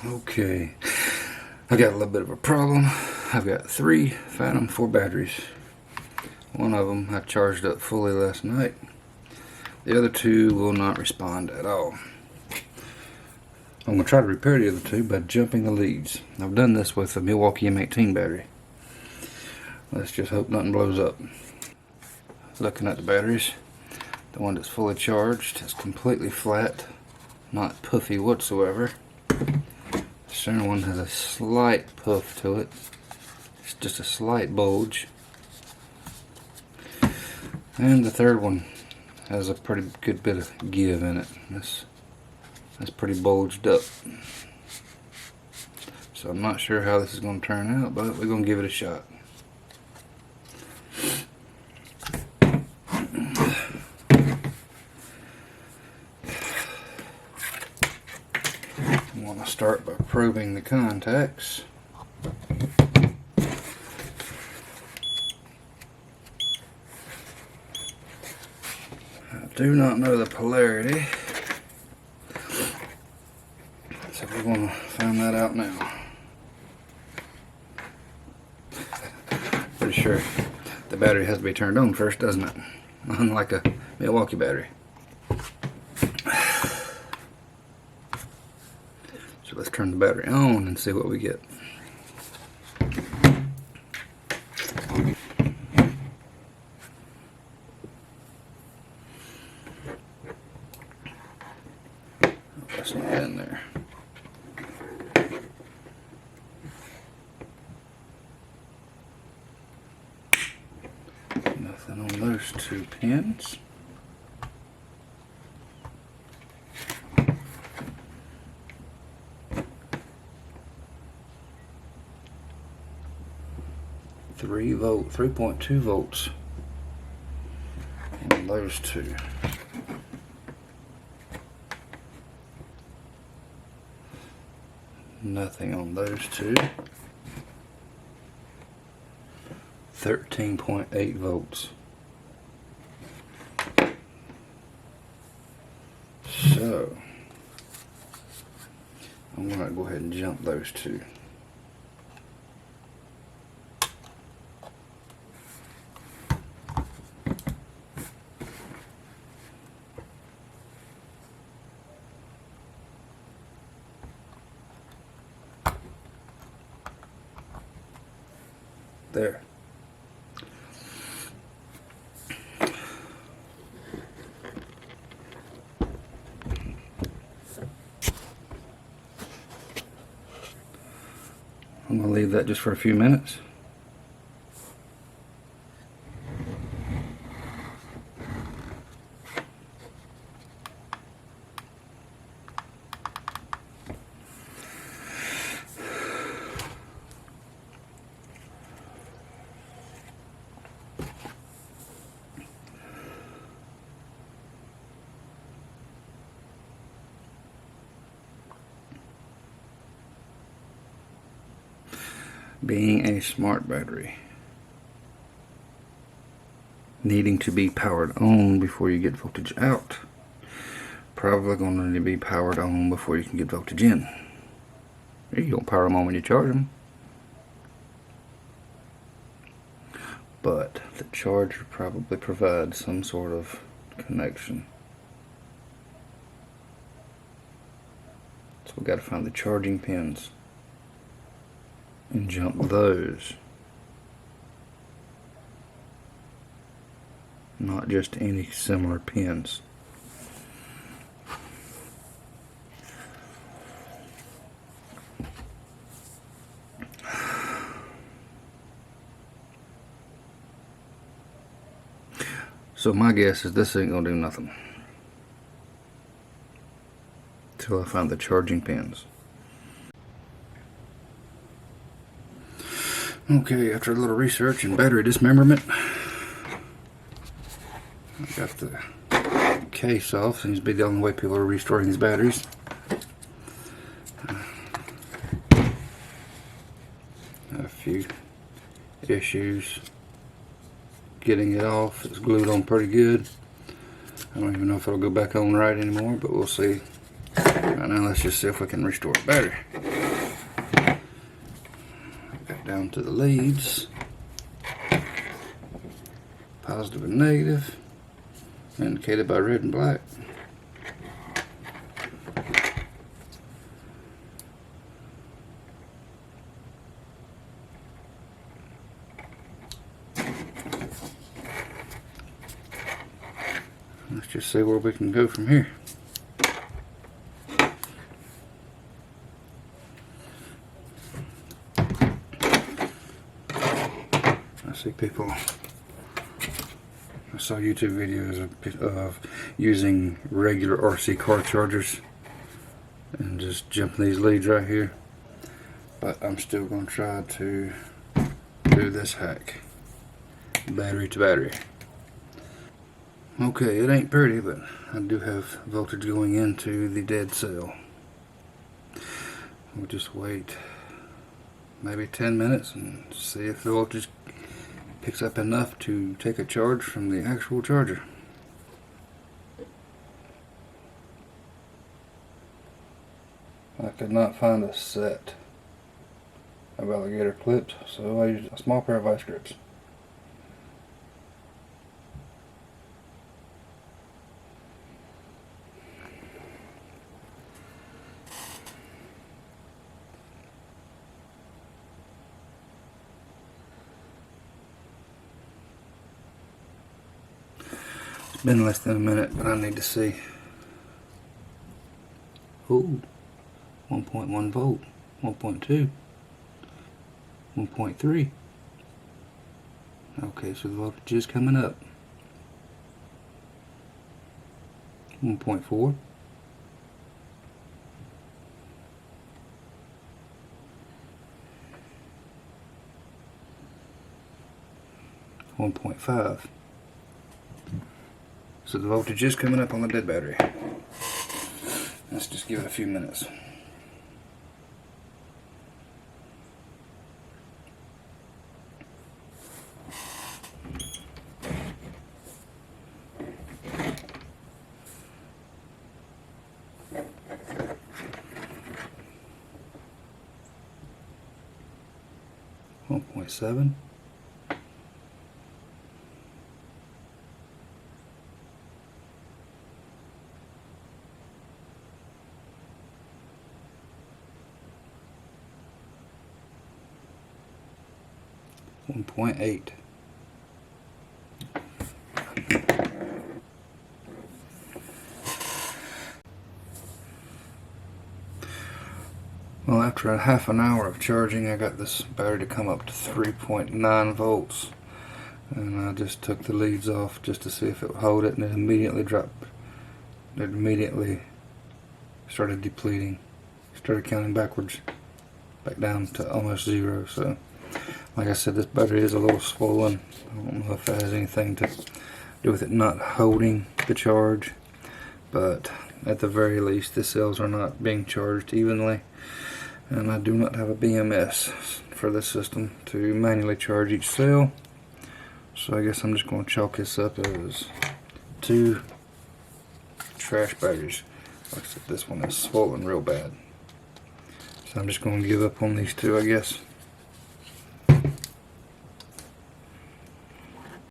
Okay, I got a little bit of a problem. I've got 3 Phantom 4 batteries. One of them I charged up fully last night. The other 2 will not respond at all. I'm going to try to repair the other 2 by jumping the leads. I've done this with a Milwaukee M18 battery. Let's just hope nothing blows up. Looking at the batteries, the one that's fully charged is completely flat, not puffy whatsoever. The center one has a slight puff to it. It's just a slight bulge. And the third one has a pretty good bit of give in it. That's pretty bulged up. So I'm not sure how this is going to turn out, but we're going to give it a shot. I want to start by probing the contacts. I do not know the polarity, so we're going to find that out now. Pretty sure the battery has to be turned on first, doesn't it? Unlike a Milwaukee battery. So let's turn the battery on and see what we get. That's not in there. Nothing on those 2 pins. Three volt, 3.2 volts on those 2. Nothing on those 2. 13.8 volts. So I'm going to go ahead and jump those 2. There. I'm going to leave that just for a few minutes. Being a smart battery, needing to be powered on before you get voltage out, probably going to need to be powered on before you can get voltage in. You don't power them on when you charge them, but the charger probably provides some sort of connection. So we've got to find the charging pins and jump those, not just any similar pins. So my guess is this ain't gonna do nothing till I find the charging pins. Okay, after a little research and battery dismemberment, I got the case off. Seems to be the only way people are restoring these batteries. A few issues getting it off. It's glued on pretty good. I don't even know if it'll go back on right anymore, but we'll see. Right now, let's just see if we can restore the battery. Got down to the leads. Positive and negative, indicated by red and black. Let's just see where we can go from here. I see people, I saw YouTube videos of using regular RC car chargers and just jumping these leads right here, but I'm still going to try to do this hack, battery to battery. Okay, it ain't pretty, but I do have voltage going into the dead cell. We'll just wait maybe 10 minutes and see if the voltage picks up enough to take a charge from the actual charger. I could not find a set of alligator clips, so I used a small pair of vice grips. It's been less than a minute, but I need to see. Ooh, 1.1 volt, 1.2, 1.3. Okay, so the voltage is coming up. 1.4. 1.5. So the voltage is coming up on the dead battery. Let's just give it a few minutes. One 1.7. 1.8. Well, after a half an hour of charging, I got this battery to come up to 3.9 volts. And I just took the leads off just to see if it would hold it, and it immediately dropped. It immediately started depleting. Started counting backwards, back down to almost zero. So, like I said, this battery is a little swollen. I don't know if that has anything to do with it not holding the charge, but at the very least, the cells are not being charged evenly. And I do not have a BMS for this system to manually charge each cell. So I guess I'm just going to chalk this up as 2 trash batteries. Like I said, this one is swollen real bad. So I'm just going to give up on these 2, I guess.